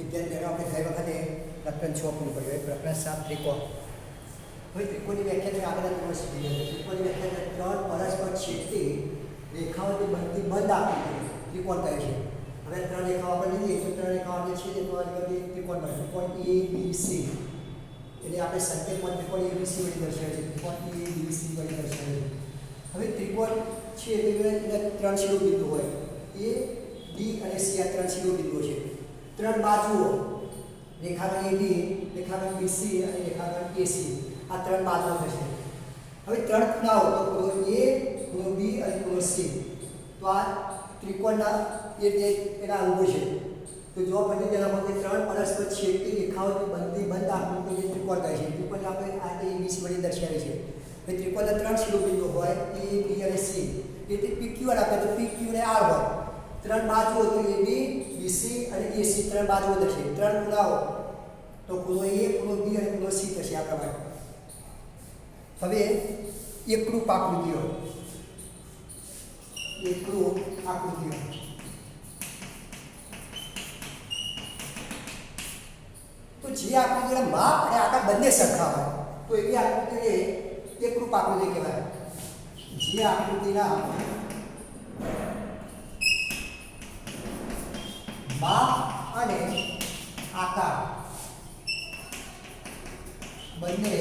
विद्यार्थी આપણે ગઈ વખતે પ્રકરણ 6 પૂરું કર્યું પ્રકરણ 7 ત્રિકોણ હવે ત્રિકોણની વ્યાખ્યા આગળ આપણે શીખી ગયા ત્રિકોણની વ્યાખ્યા ત્રણ પરસ્પર છેદતી રેખાઓથી બનતી બંધ આકૃતિ ત્રિકોણ કહે છે હવે ત્રણ રેખાઓ આપણે લઈએ તો ત્રણ રેખાઓ આપણે છેદે તો આગળ ત્રિકોણ બને ત્રિકોણ ABC એટલે આપણે સંકેતમાં ત્રિકોણ ABC વડે દર્શાવે છે ત્રિકોણ ABC વડે દર્શાવે છે હવે ત્રિકોણ છે એટલે ત્રણ શિરોબિંદુ હોય A B અને C આ ત્રણ શિરોબિંદુઓ છે ત્રણ બાજુઓ રેખાખંડ AB રેખાખંડ BC અને રેખાખંડ AC આ ત્રણ બાજુઓ થશે હવે ત્રણ ખૂણાઓ તો ખૂણો A ખૂણો B અને ખૂણો C તો આ ત્રિકોણના એના અંગો છે તો જો આપણે તેના માટે ત્રણ પરસ્પર છેદતી રેખાઓથી બનતી બંધ આકૃતિને ત્રિકોણ કહે છે ત્રિકોણ આપણે આ ABC વડે દર્શાવે છે હવે ત્રિકોણના ત્રણ શિરોબિંદુ હોય A B અને C એટલે PQ આપે તો PQ ને R હોય ત્રણ બાજુઓ તો AB BC અને AC ત્રણ બાજુઓ થશે ત્રણ ખૂણાઓ તો ખૂણો A ખૂણો B અને ખૂણો C થશે આ પ્રમાણે હવે એકરૂપ આકૃતિઓ તો જે આકૃતિના માપ અને આકાર બંને સરખા હોય તો એવી આકૃતિને એકરૂપ આકૃતિ કહેવાય જે આકૃતિના માપ અને આકાર બંને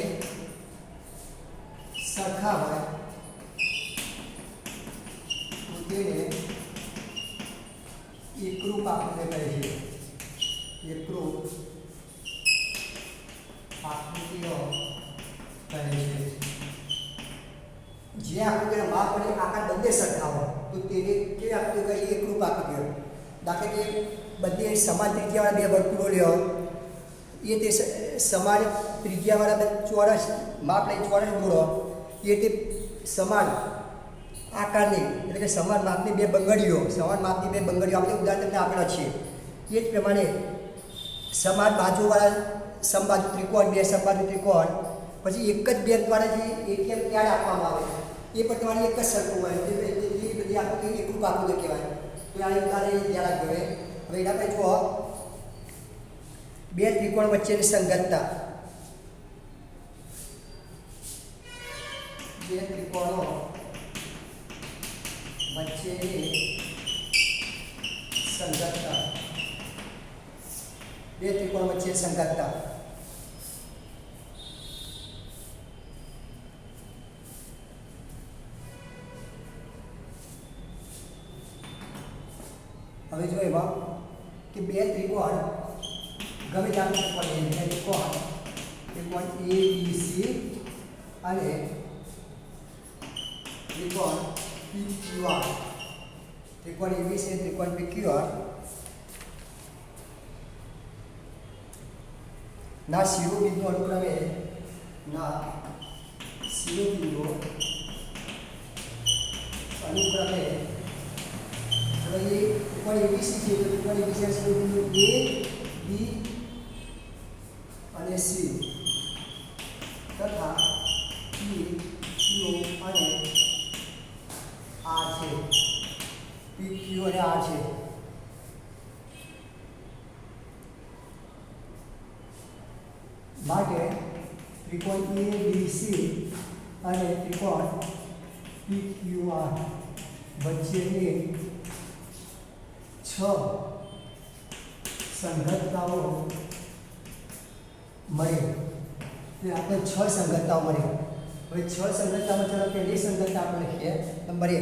સરખા હોય તો તેને એકરૂપ આકૃતિ કહે છે એકરૂપ આકૃતિઓ કહે છે જે આકૃતિના માપ અને આકાર બંને સરખા હોય તો તેને કેવી આકૃતિ કહે છે એકરૂપ આકૃતિઓ દાખલા કે બંને સમાન ત્રિજ્યાવાળા બે વર્તુળો લ્યો એ તે સમાન ત્રિજ્યાવાળા ચોરસ માપ લઈ ચોરસ દોરો એ તે સમાન આકારની એટલે કે સમાન માપની બે બંગડીઓ આપણે ઉદાહરણ તમને આપેલા છીએ એ જ પ્રમાણે સમાન બાજુવાળા સમબાજુ ત્રિકોણ બે સમબાજુ ત્રિકોણ પછી એક જ બે દ્વારા જે એટીએમ કાર્ડ આપવામાં આવે એ પણ તમારી એક જ સરખું હોય એ બધી આકૃતિ એકરૂપ આકૃતિ કહેવાય તો આ ઉદાહરણ ધ્યાન રાખજો હવે એના પછી જુઓ બે ત્રિકોણ વચ્ચેની સંગતતા બે ત્રિકોણો વચ્ચેની સંગતતા બે ત્રિકોણ વચ્ચે સંગતતા હવે જો એમાં કે બે ત્રિકોણ ગમે ત્યાં ત્રિકોણ ત્રિકોણ ABC અને ત્રિકોણ PQR ત્રિકોણ ABC અને ત્રિકોણ PQR ના શિરોબિંદુ અનુક્રમે હવે એ ત્રિકોણ ABC છે તો ત્રિકોણ ABC ના શિરોબિંદુ A B અને C તથા P Q અને R છે PQ અને R છે માટે ત્રિકોણ ABC અને ત્રિકોણ PQR વચ્ચેની 6 સંગતતાઓ મળે તે આપણે 6 સંગતતાઓ મળે હવે 6 સંગતતામાં ચાલો પહેલી સંગતતા આપણે લખીએ નંબર 1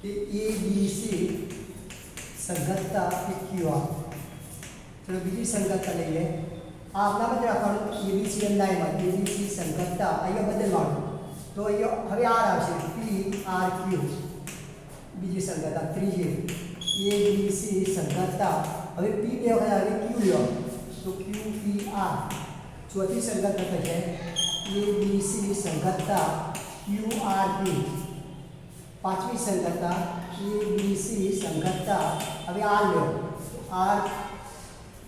કે ABC સંગતતા PQR ચલો બીજી સંગતતા લઈએ આ આપણા બધે રાખવાનું ABC અંદાયમાં ABC સંગતતા અહીંયા બદલવાનું તો અહીંયા હવે R આવશે PRQ બીજી સંગતતા ત્રીજી ABC સંગતતા હવે P બે વખત આવે Q લ્યો તો QPR ચોથી સંગતતા થશે ABC સંગતતા QRP પાંચમી સંગતતા ABC સંગતતા હવે R લ્યો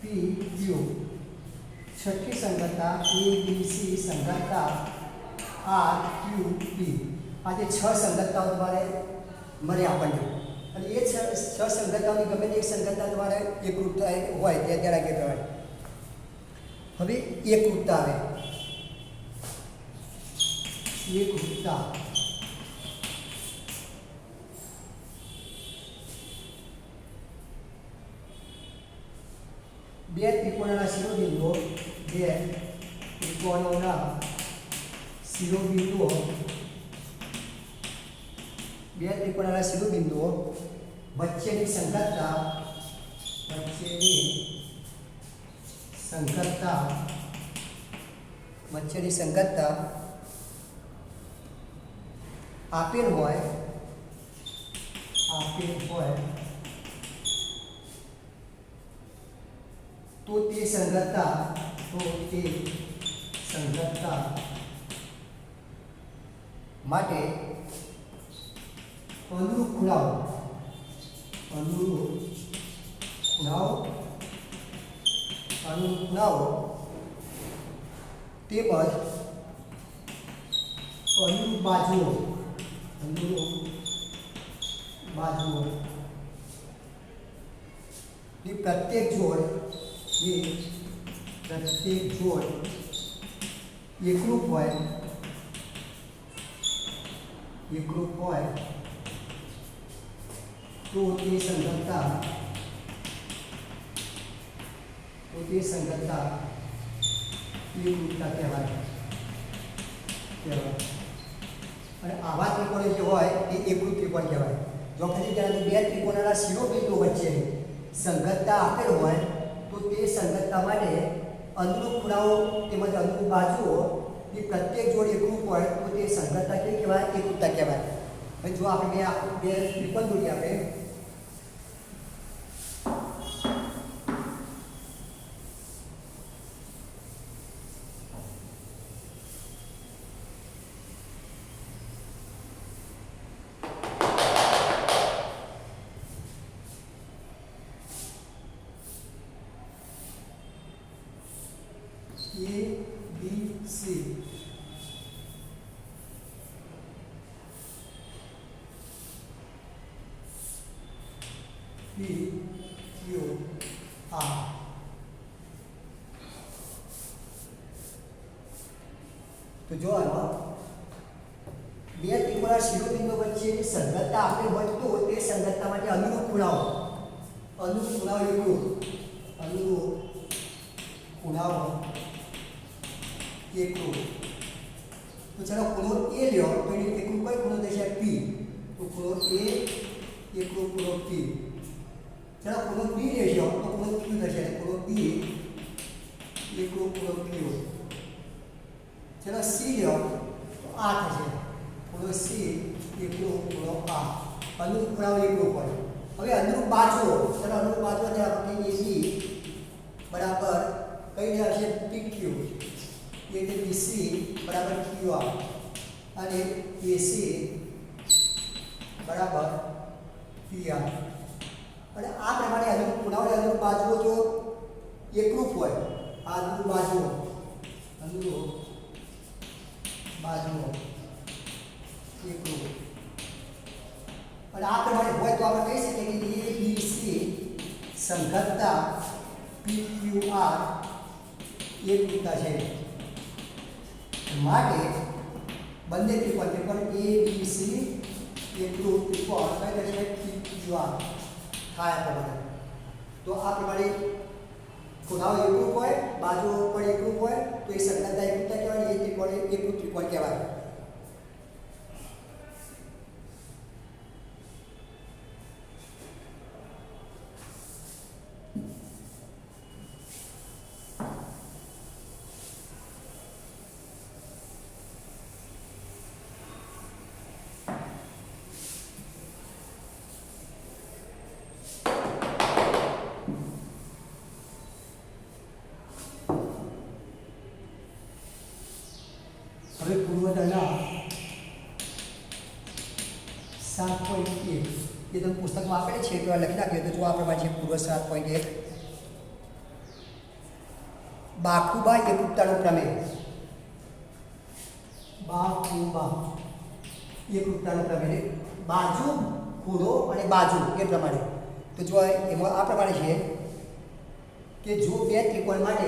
RPQ छठी संगतता ABC संगतता RQP आज 6 संगतताओं द्वारा मरे अपन અને એ સસંગતતાઓની ગમે તે એક સંગતતા દ્વારા એકરૂપતા હોય ત્યાં ત્યાં લાગે પ્રમાણે હવે એકરૂપતા આવે એકરૂપતા બે ત્રિકોણના શિરોબિંદુઓ બે ત્રિકોણોના શિરોબિંદુઓ બે ત્રિકોણના શિરોબિંદુઓ વચ્ચેની સંગતતા વચ્ચેની સંગતતા આપેલ હોય તો તે સંગતતા માટે અનુરૂપ ખૂણાઓ તેમજ અનુરૂપ બાજુઓ ની પ્રત્યેક જોડ એકરૂપ હોય તો તે સંગતતા એકરૂપતા કહેવાય. અને આવા ત્રિકોણો જે હોય એ એકરૂપ ત્રિકોણ કહેવાય. જો ખાલી જ્યારે બે ત્રિકોણના શિરોબિંદુ વચ્ચે સંગતતા આપેલ હોય તો તે સંગતતા માટે અનુરૂપ ખૂણાઓ તેમજ અનુરૂપ બાજુઓ એ પ્રત્યેક જોડ એકરૂપ હોય તો તે સંગતતા કેવી કહેવાય? એકરૂપતા કહેવાય. હવે જો આપણે બે ત્રિકોણ દોરીએ આપણે ABC PQR તો જો આમાં બે ત્રિકોણના શિરોબિંદુ વચ્ચેની સંગતતા આપેલ હોય તો તે સંગતતા માટે અનુરૂપ ખૂણાઓ એકરૂપ તો ચાલો ખૂણો A લ્યો તો એની એકરૂપ કઈ ખૂણો થશે? P. તો ખૂણો A એકરૂપ ખૂણો P. ચાલો ખૂણો B લેજો તો ખૂણો Q થશે. ખૂણો B એકરૂપ ખૂણો Q. ચાલો C લ્યો તો આ થશે. ખૂણો C એકરૂપ ખૂણો આ. અનુરૂપ ખૂણાઓ એકરૂપ હોય. હવે અનુરૂપ બાજુઓ, ચાલો અનુરૂપ બાજુઓ આપણે કહીએ બરાબર કઈ આવશે? PQ. એટલે BC બરાબર QR અને AC બરાબર PR. અને આ પ્રમાણે અનુરૂપ ખૂણાઓ અનુરૂપ બાજુઓ જો એકરૂપ હોય, આ અનુરૂપ બાજુઓ એકરૂપ અને આ પ્રમાણે હોય તો આપણે કહી શકીએ કે ABC સંગતતા PQR એકરૂપતા છે. માટે બંને ત્રિકોણ ABC એકરૂપ ત્રિકોણ કઈ થશે? PQR થાય પ્રમાણે. તો આ પ્રમાણે ખૂણાઓ એકરૂપ હોય, બાજુઓ પણ એકરૂપ હોય તો એ સંગતતા એકરૂપતા કહેવાય. એ ત્રિકોણ એકરૂપ ત્રિકોણ કહેવાય. હવે પૂર્વદળના 7.1 એ તમે પુસ્તકમાં આપેલી છે તો લખી નાખ્યો તો જો આ પ્રમાણે છે. પૂર્વ 7.1 બાખુબા એકરૂપતાનો પ્રમેય. બાખુબા એકરૂપતાનો પ્રમેય. બાજુ ખૂણો અને બાજુ એ પ્રમાણે. તો જો એમાં આ પ્રમાણે છે કે જો બે ત્રિકોણ માટે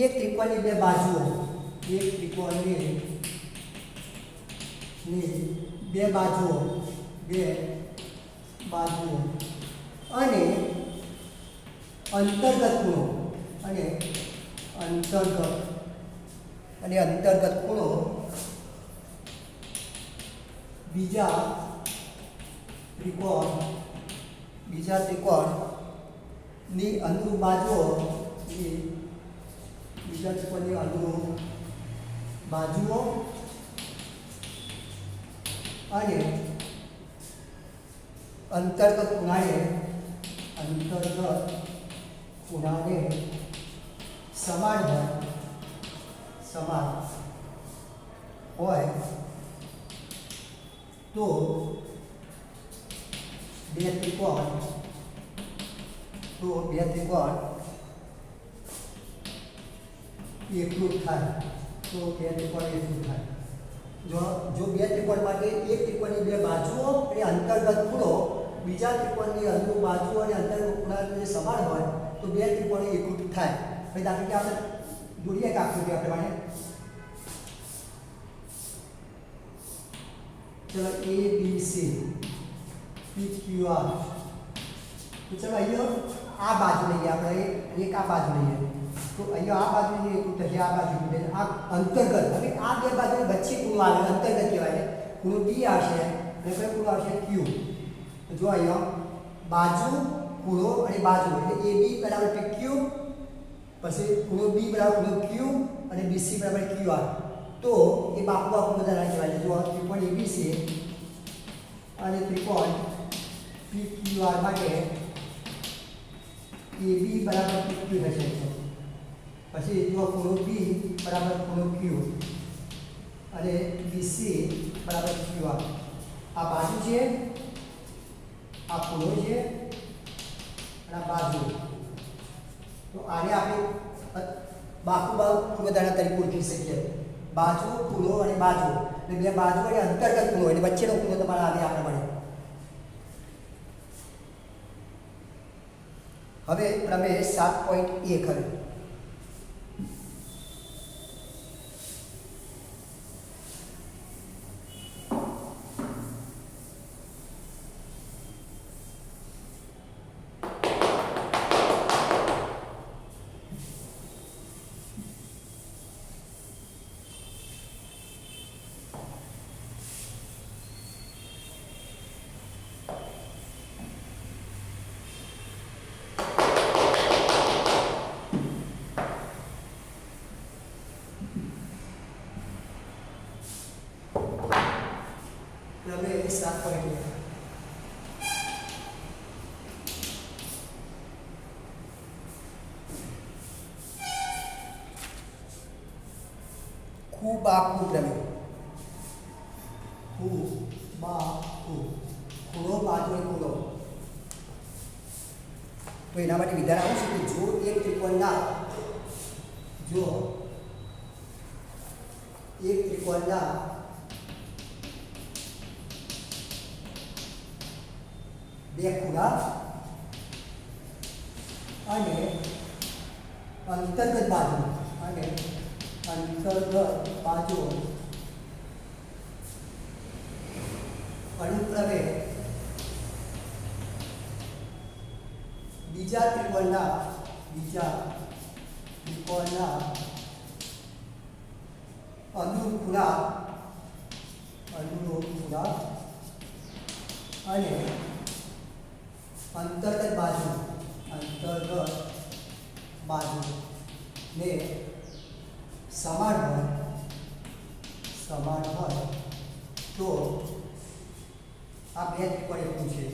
એક ત્રિકોણની બે બાજુઓ બે બાજુઓ અને અંતર્ગત ખૂણો બીજા ત્રિકોણની અનુરૂપ બાજુઓ અને અંતર્ગત ખૂણાને સમાન હોય તો બે ત્રિકોણ એકરૂપ થાય. જો બે ત્રિકોણ માટે એક ત્રિકોણની બે બાજુઓ અને અંતર્ગત ખૂણો બીજા ત્રિકોણની અનુરૂપ બાજુઓ અને અંતર્ગત ખૂણા જે સમાન હોય તો બે ત્રિકોણ એકરૂપ થાય. હવે દાખલા કે આપણે દોરીએ એક આકૃતિ પ્રમાણે. ચલો A B C P Q R. તો ચલો અહીંયા આ બાજુ લઈએ આપણે, એક આ બાજુ લઈએ તો અહીંયા આ બાજુ એકરૂપ થશે, આ બાજુ આ અંતર્ગત. હવે આ બે બાજુની વચ્ચે ખૂણો આવે અંતર્ગત કહેવાય. ખૂણો B આવશે અને કયો ખૂણો આવશે Q. તો જો અહીંયા બાજુ ખૂણો અને બાજુ એટલે AB બરાબર PQ, પછી ખૂણો B બરાબર ખૂણો Q અને BC બરાબર QR. તો એ બાજુ ખૂણો ધરાવે કહેવાય. જો ત્રિકોણ ABC અને ત્રિકોણ PQR માટે AB બરાબર PQ હશે. પછી જો ખૂણો B બરાબર ખૂણો Q અને BC બરાબર QR. આ બાજુ છે, આ ખૂણો છે અને આ બાજુ. તો આને આપણે બાજુ ખૂણો ધરાવતા તરીકે ઓળખી શકીએ. બાજુ ખૂણો અને બાજુ એટલે બે બાજુ અને અંતર્ગત ખૂણો એટલે વચ્ચેનો ખૂણો તમારે આવે આ પ્રમાણે. હવે પ્રમેય 7.1 હવે પ્રમેય 7.1 ખૂબ આખું પ્રમેય. ખૂણો બાજુ અને ખૂણો. તો એના માટે વિધાન આવું છે કે જો એક ત્રિકોણના બે ખૂણા અને અંતર્ગત બાજુ અનુક્રમે બીજા ત્રિકોણના અનુરૂપ ખૂણા અને અંતર્ગત બાજુ ને સમાન હોય તો આ બે ત્રિકોણ એકરૂપ છે.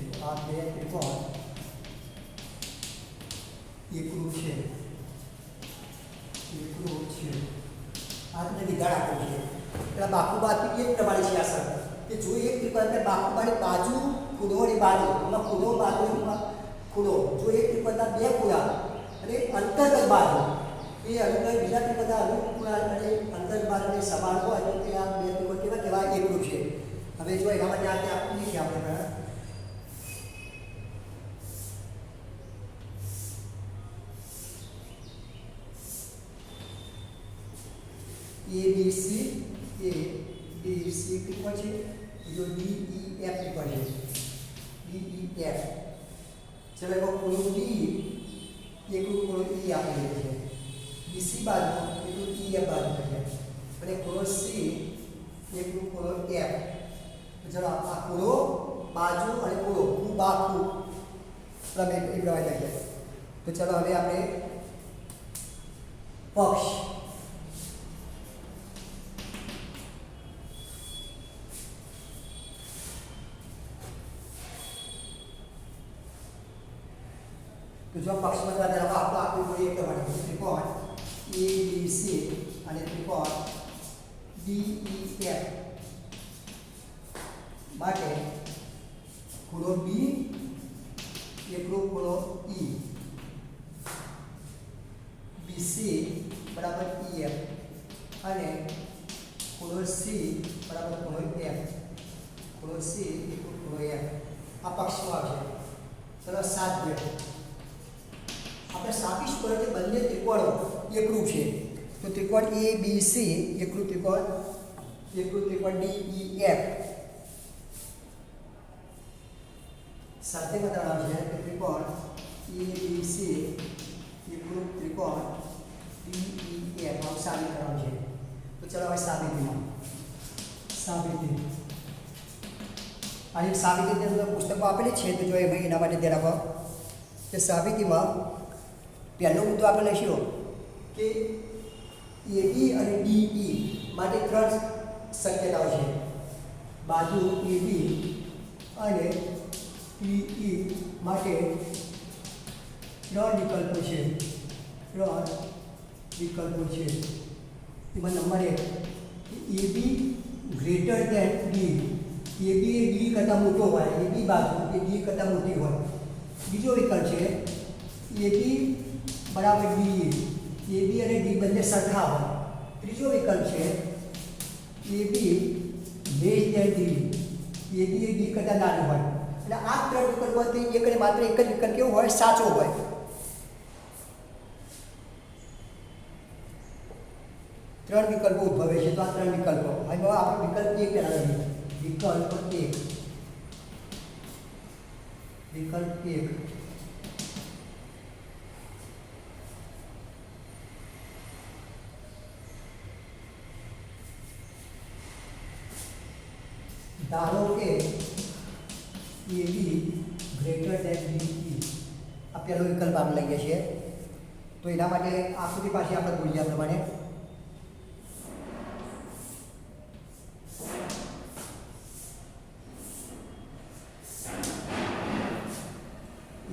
આ તમને વિધાન આપેલું છે. એટલે બાકુબાથી એક પ્રમાણે છે આ શરત કે જો એક ત્રિકોણ બાકુબાની બાજુ ખૂણો અને બાજુ એમાં ખૂણો જો એક ત્રિકોણના બે ખૂણા અને અંતર્ગત બાજુ એ અનુક્રમે બીજા ત્રિકોણના અનુરૂપ ખૂણા અને હવે જો એના માટે આપણે આપી દઈએ આપણે ABC A B C ત્રિકોણ છે, બીજો DEF ત્રિકોણ છે, DEF. ચલો એમાં ખૂણો D એકલું ખૂણો E આપી દે છે, BC બાજુ એકલું EF બાજુ કરીએ, અને ખૂણો C એકલું ખૂણો F. તો ચલો આ ખૂણો બાજુ અને ખૂણો ખૂબ બાખું પ્રમેય એ પ્રમાણે લઈએ. તો ચલો હવે આપણે પક્ષ तो जो पक्ष में आपको आकृति पूरी एक त्रिकोण ABC અને ત્રિકોણ DEF માટે ખૂણો B એકલો ખૂણો E, BC બરાબર EF અને ખૂણો C બરાબર ખૂણો F, ખૂણો C એકલો ખૂણો F આ પક્ષમાં આવશે. ચલો સાધ્ય આપણે સાપીશ કરો કે બંને ત્રિકોણો એકરૂપ છે. તો ત્રિકોણ ABC એકરૂપ ત્રિકોણ DEF સાથે બતાવવાનું છે કે ત્રિકોણ ABC એકરૂપ ત્રિકોણ DEF આમ સાબિત કરવાનું છે. તો ચલો હવે સાબિતી આની સાબિતીની અંદર પુસ્તકો આપેલી છે. તો જો એના માટે ધ્યાન આપો કે સાબિતીમાં પહેલો મુદ્દો આપણે લઈશું કે AB અને DE માટે 3 શક્યતાઓ છે. બાજુ AB અને PE માટે 3 વિકલ્પો છે. એમાં number 1 AB greater than D. AB એ D કરતાં મોટો હોય, AB બાજુ એ D કરતાં મોટી હોય. બીજો વિકલ્પ છે AB બરાબર DE, AB અને D બંને સરખા હોય. ત્રીજો વિકલ્પ છે AB less than D, AB એ D કરતાં નાનું હોય. અને આ 3 વિકલ્પોમાંથી એક અને માત્ર એક જ વિકલ્પ કેવો હોય? સાચો હોય. ત્રણ વિકલ્પો ઉદ્ભવે છે. તો આ 3 વિકલ્પો હવે આપણે વિકલ્પ 1 પહેલા લઈએ. વિકલ્પ 1 ધારો કે AB ગ્રેટર ધેન DE આ પહેલો વિકલ્પ આપણે લઈએ છીએ. તો એના માટે આકૃતિ પાસે આપણે બોલ્યા પ્રમાણે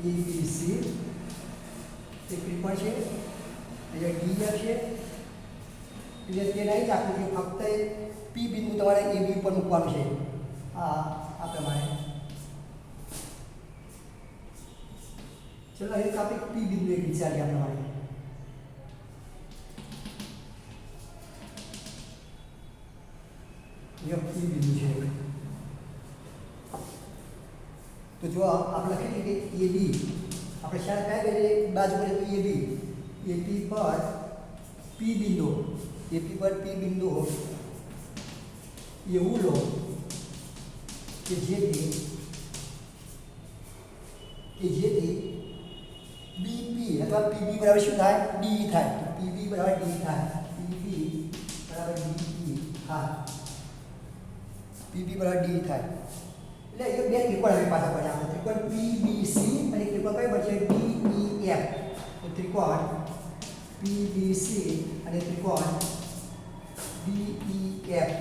ABC એક ત્રિકોણ છે, અહીંયા DF છે, એટલે તે નહીં જ આકૃતિ ફક્ત P બિંદુ તમારે AB ઉપર મૂકવાનું છે. આ પ્રમાણે ચલો એક આપણે P બિંદુ એક વિચારીએ. આ પ્રમાણે P બિંદુ છે. તો જો આપણે લખીએ કે AB આપણે શાયદ કઈ બાજુ પર AB પર P બિંદુ એવું લો કે જેથી BP અથવા PB બરાબર શું થાય? DE થાય. તો PB બરાબર DE થાય. PB બરાબર DE થાય. PB બરાબર DE થાય. એટલે એ બે ત્રિકોણ હવે પાછા પડ્યા. આપણે ત્રિકોણ PBC અને ત્રિકોણ કઈ બનશે? DEF. તો ત્રિકોણ PBC અને ત્રિકોણ DEF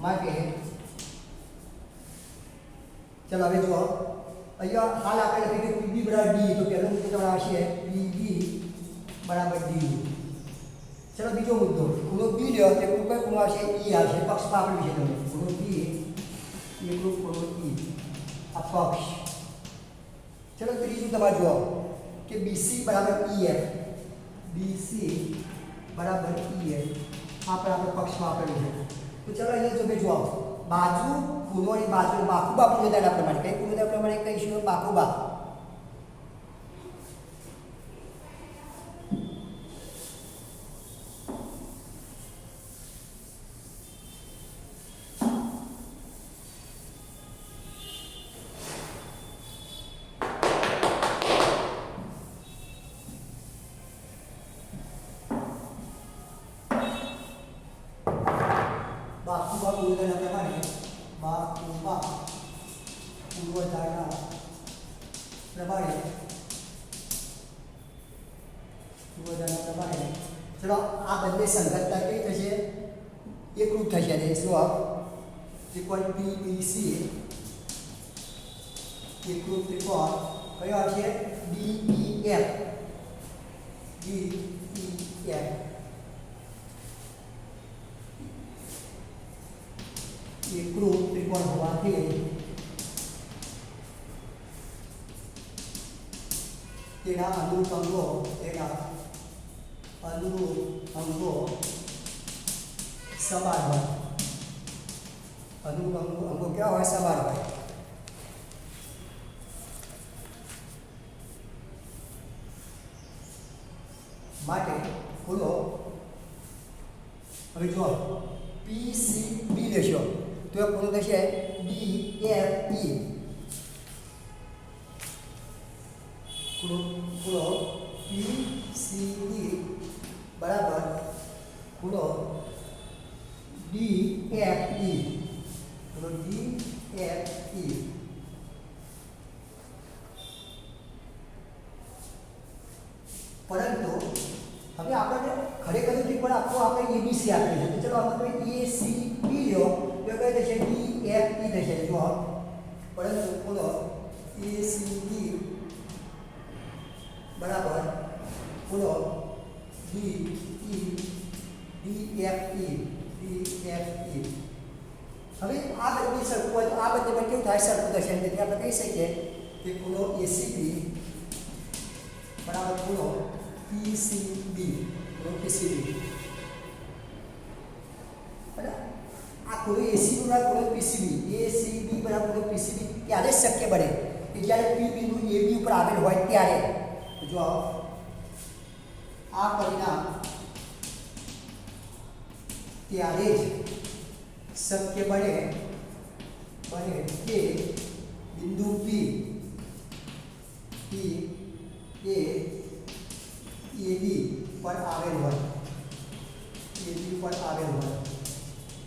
માટે ચલો હવે જો અહીંયા હાલ આપણે લખીએ કે PB બરાબર D. તો પહેલો મુદ્દો તમારો આવશે PB બરાબર D. ચલો બીજો મુદ્દો ખૂણો B લ્યો. તે કઈ ખૂણો આવશે? E આવશે. પક્ષમાં આપણે વિશે તમે ખૂણો B એકલું ખૂણો E આ પક્ષ. ચલો ત્રીજું તમારે જુઓ કે BC બરાબર EF. BC બરાબર EF આ પણ આપણે પક્ષમાં આપેલું છે. તો ચલો અહીંયા જો જુઓ બાજુ ખૂણોની બાજુ બાકુબા પૂર્વધારણા પ્રમાણે કઈ પૂર્વધારણા પ્રમાણે કહીશું બાકુબા બાકુબા પૂર્વધારણા પ્રમાણે બાકુબા પૂર્વધારણા પ્રમાણે ચલો આ બંને સંગતતા કઈ થશે એકરૂપ થશે અને જો ત્રિકોણ PBC એકરૂપ ત્રિકોણ કયો આવશે DEF એકરૂપ ત્રિકોણ હોવાથી તેના અનુરૂપ અંગો સમાન હોય અનુરૂપ અંગો કેવા હોય સમાન હોય માટે બોલો હવે જો PCB લેશો તો એ પૂરું થશે DFE ખૂણો PCB બરાબર ખૂણો DFE પરંતુ હવે આપણને ખરેખર ત્રિકોણ આખો આપણે ABC આપેલ છે તો ચલો આપણે ACB લ્યો તો કઈ થશે DFE થશે જો પરંતુ ખૂણો ACB બરાબર ખૂણો DFE હવે આ બંને સરખું હોય તો આ બંનેમાં કેવું થાય સરખું થશે તેથી આપણે કહી શકીએ કે ખૂણો ACB બરાબર ખૂણો PCB બરાબર આ ખૂણો ACB બરાબર ખૂણો PCB ACB બરાબર ખૂણો PCB ત્યારે જ શક્ય બને કે જ્યારે P બિંદુ AB ઉપર આવેલ હોય ત્યારે જો આ પરિણામ ત્યારે જ શક્ય બને કે બિંદુ P એ AB પર આવેલ હોય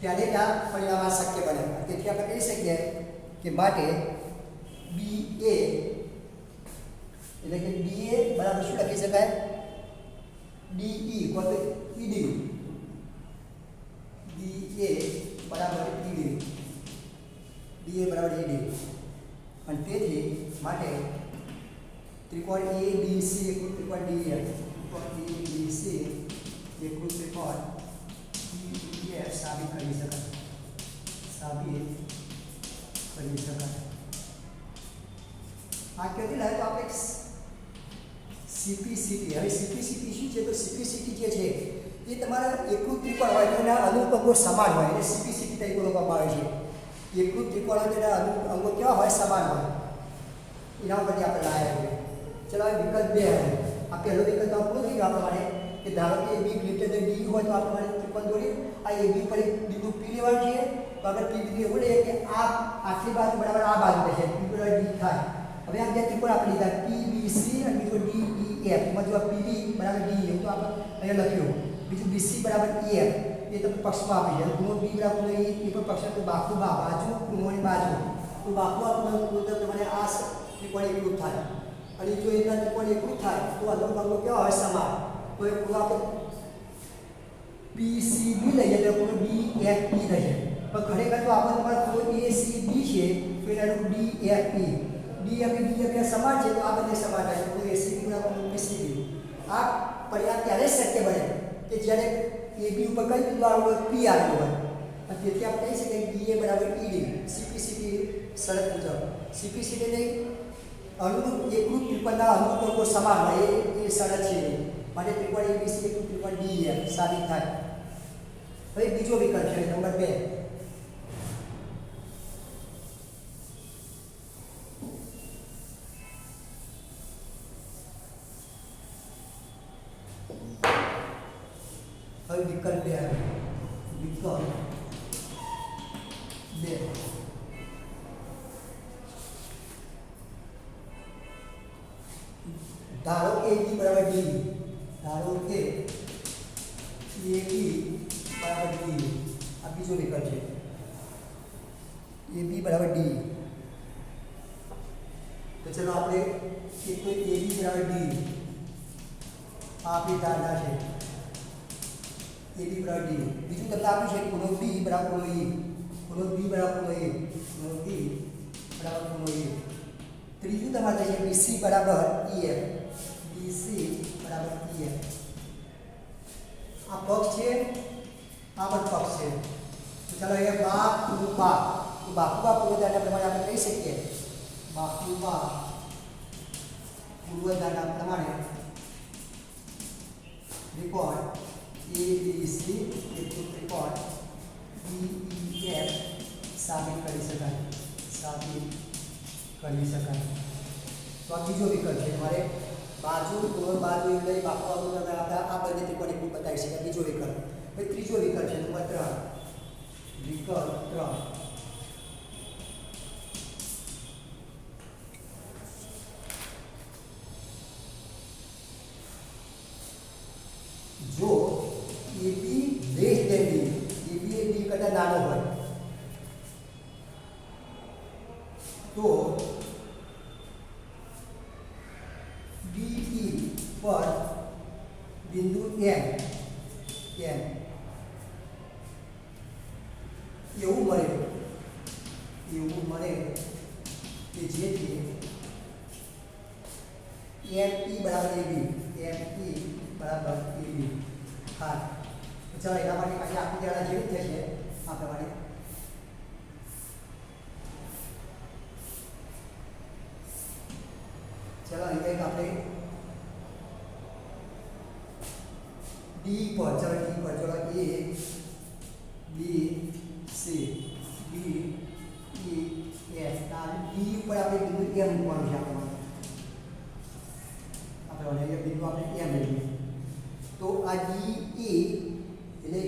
ત્યારે આ પરિણામ આ શક્ય બને તેથી આપણે કહી શકીએ કે માટે BA એટલે કે BA બરાબર શું લખી શકાય DE કોલ ED BA બરાબર ED અને તેથી માટે ત્રિકોણ ABC એકરૂપ ત્રિકોણ DEF એકરૂપ ત્રિકોણ DEF સાબિત કરી શકાય આ કેવી લાગે તો આપણે CPCT હવે CPCT શું છે તો CPCT જે છે એ તમારા એકરૂપ ત્રિકોણ હોય તો એના અનુરૂપ અંગો સમાન હોય એટલે CPCT તરીકે ઓળખવામાં આવે છે એકરૂપ ત્રિકોણ હોય તેના અનુરૂપ અંગો કેવા હોય સમાન હોય એના ઉપરથી આપણે લાવ્યા છે ચલો હવે વિકલ્પ 2 હવે આ પહેલો વિકલ્પ તો પૂરો થઈ ગયો આપણા માટે કે ધારો કે AB ગ્રેટર ધેન DE હોય તો આપણે ત્રિકોણ દોરી આ AB પર એક બિંદુ P લેવાનું છે તો આપણે P બિંદુ એવું લે કે આ આટલી બાજુ બરાબર આ બાજુ થશે P બરાબર D થાય હવે આ બે ત્રિકોણ આપણે લીધા PBC અને બીજો DEF એમાં જો PB બરાબર DE એવું તો આપણે અહીંયા લખ્યું બીજું BC બરાબર EF એ તમે પક્ષમાં આપી છે ખૂણો B બરાબર ખૂણો E પર પક્ષ તો બાજુ ખૂણોની બાજુ તો બાજુ આપણને તમારે આ ત્રિકોણ એકરૂપ થાય અને જો એના ત્રિકોણ એકરૂપ થાય તો અનુરૂપ અંગો કેવા હોય સમાન તો એ ખૂણો આપણે PCB લઈએ તો ખૂણો DFE થશે પણ ખરેખર તો આપણે તમારે ખૂણો ACB છે તો એનું DFE સમાન છે તો આ બંને સમાન થાય તો ACB બરાબર PCB આ પરિણામ ત્યારે શક્ય બને કે જ્યારે AB ઉપર કઈ બિંદુ આવેલું હોય P આવેલું હોય અને તેથી આપણે કહી શકીએ કે DA બરાબર ED CPCT શરત મુજબ CPCT ને અનુરૂપ એકરૂપ ત્રિકોણના અનુરૂપ અંગો સમાન હોય એ શરત છે માટે ત્રિકોણ ABC એકરૂપ ત્રિકોણ DEF સાબિત થાય હવે બીજો વિકલ્પ છે નંબર 2 વિકલ્પ 2 આવે. વિકલ્પ 2 ધારો કે AB બરાબર D. ધારો કે AB બરાબર D. આ બીજો વિકલ્પ છે. AB બરાબર D. તો ચલો આપણે એક તો AB બરાબર D આ આપણી ધારણા છે. AB બરાબર D. બીજું તમને આપ્યું છે ખૂણો B બરાબર ખૂણો E. ખૂણો B બરાબર ખૂણો A. ખૂણો B બરાબર ખૂણો A. ત્રીજું તમારે છે BC બરાબર EF. BC બરાબર EF. આ પક્ષ છે, આ પણ પક્ષ છે. તો ચાલો અહીંયા બાકુબા. તો બાકુબા પૂર્વધારણા પ્રમાણે આપણે કહી શકીએ. બાકુબા પૂર્વધારણા પ્રમાણે ત્રિકોણ ABC એક ત્રિકોણ DEF સાબિત કરી શકાય. સાબિત કરી શકાય. તો આ બીજો વિકલ્પ છે. તમારે બાજુ કોણ બાજુ એટલે બાકુબા પૂર્વધારણા આ બંને ત્રિકોણ એક બતાવી શકાય. બીજો વિકલ્પ. હવે ત્રીજો વિકલ્પ છે નંબર 3. વિકલ્પ 3. જો AB less than D, AB એ D કરતા નાનો હોય તો DE પર બિંદુ M એવું મળે કે જેથી ME બરાબર AB. ME બરાબર AB. હા, ચાલો એના માટે પાછી આખી ધારણા જેવી થશે આ પ્રમાણે. ચાલો અહીંયા આપણે D પર ચલો D પર ચલો A B C D E F. D ઉપર આપણે બિંદુ M મૂકવાનું છે આપણે અહીંયા બિંદુ આપણે M લઈએ. તો આ DE એટલે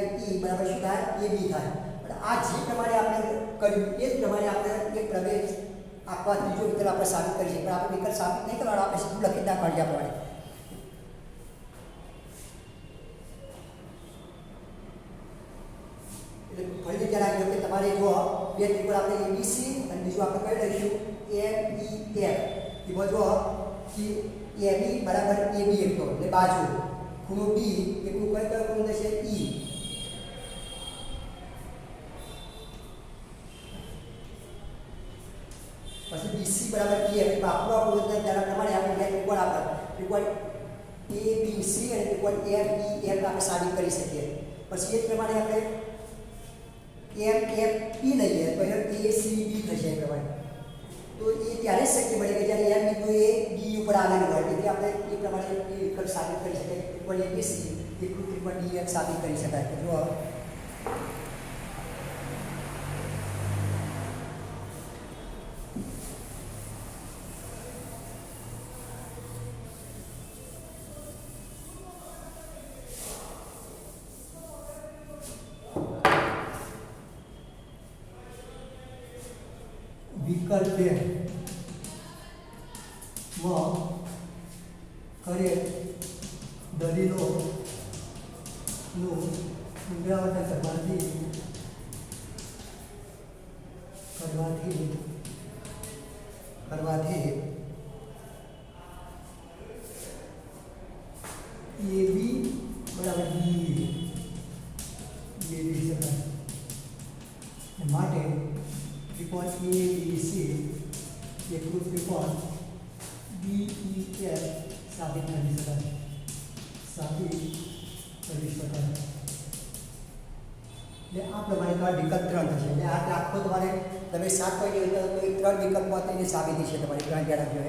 ME બરાબર શું થાય? AB થાય. પણ આ જે પ્રમાણે આપણે કર્યું એ જ પ્રમાણે આપણે એક પ્રવેશ આપવા ત્રીજો વિકલ્પ આપણે સાબિત કરીએ. પણ આપણે વિકલ્પ સાબિત નહીં કરવાનો, આપણે સીધું લખી નાખવાનું આ પ્રમાણે. એટલે ફરીથી ધ્યાન રાખજો કે તમારે જો બે ત્રિકોણ આપણે ABC અને બીજું આપણે કઈ લઈશું MEF. એમાં જો કે AB બરાબર AB એક તો એટલે બાજુ, ખૂણો B એટલું કઈ કયો ખૂણો થશે? E. પછી BC બરાબર EF. બાકુબા પૂર્વધારણા પ્રમાણે આપણે બે ત્રિકોણ આપણે ત્રિકોણ ABC અને ત્રિકોણ MEF આપણે સાબિત કરી શકીએ. પછી એ જ પ્રમાણે આપણે MFP લઈએ તો ACB થશે એ પ્રમાણે. તો એ ત્યારે શક્ય બને કે જ્યારે M બિંદુ એ D ઉપર આવેલું હોય. એટલે આપણે એ પ્રમાણે એ વિકલ્પ સાબિત કરી શકાય. ત્રિકોણ ABC એટલું ત્રિકોણ DF સાબિત કરી શકાય. તો જો વિકલ્પ 2 માં કરેલ દલીલોનું પુનરાવર્તન કરવાથી AB બરાબર D શકાય. માટે ત્રિકોણ ABC એકલું ત્રિકોણ DEF સાબિત કરી શકાય. એટલે આ પ્રમાણે તમારે વિકલ્પ 3 થશે. એટલે આ આખો તમારે તમે 7 પોઈન્ટ તો 3 વિકલ્પમાં તેની સાબિતી છે તમારી. ધ્યાન રાખજો.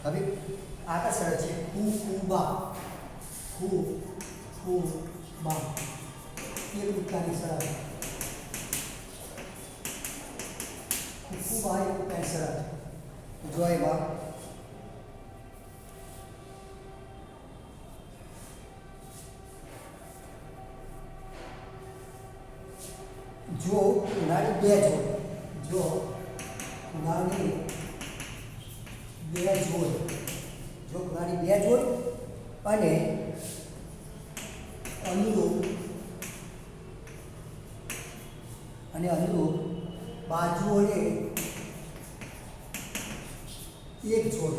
હવે આગળ સરળ છે ખૂબા ખૂબા એક ઉત્તાની સરળ ખૂબા એક ઉત્તાની સરળ જો એમાં જો ઉનાળી બે જોડ જો ઉનાળી બે જોડ જો ઉનાળી બે જોડ અને અનુરૂપ બાજુઓને એક જોડ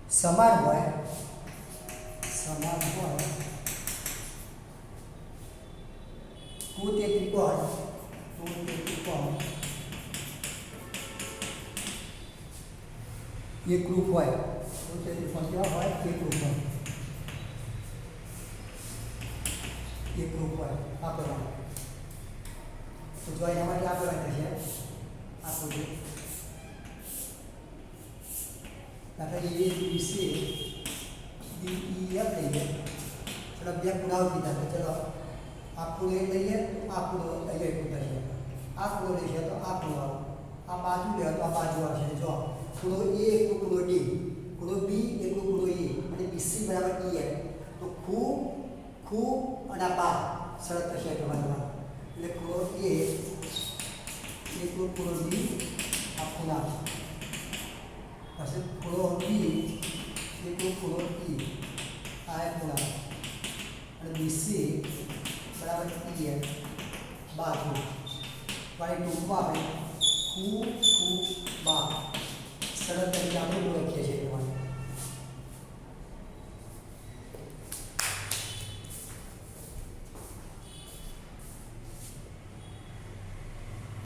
સમાન હોય તો તે ત્રિકોણ એકરૂપ હોય તો તે ત્રિકોણ કેવા હોય એકરૂપ હોય આ પ્રમાણે તો જો એના માટે આ પ્રમાણે થશે આખું છે દાખલા ABC DEF લઈએ ચલો બે પૂરાવ કીધા તો ચલો આ પૂરો લઈએ આ પૂરો અહીંયા કરીએ આ પૂરો લઈએ તો આ પૂરો આ બાજુ લે તો આ બાજુ આવશે જો પૂરો A એકલું પૂરો D પૂરો B એકલું પૂરો E અને BC બરાબર EF તો ખૂબ અને બા સરળ થશે તમારા એટલે પૂરો A એકલું પૂરો D આ પૂરા પછી પૂરો B એકલું પૂરો E આ એક પૂરા અને BC બરાબર EF બાજુ વાળી ટૂંકમાં આપણે ખૂબ બા સરળ તરીકે આપણે ઓળખીએ છીએ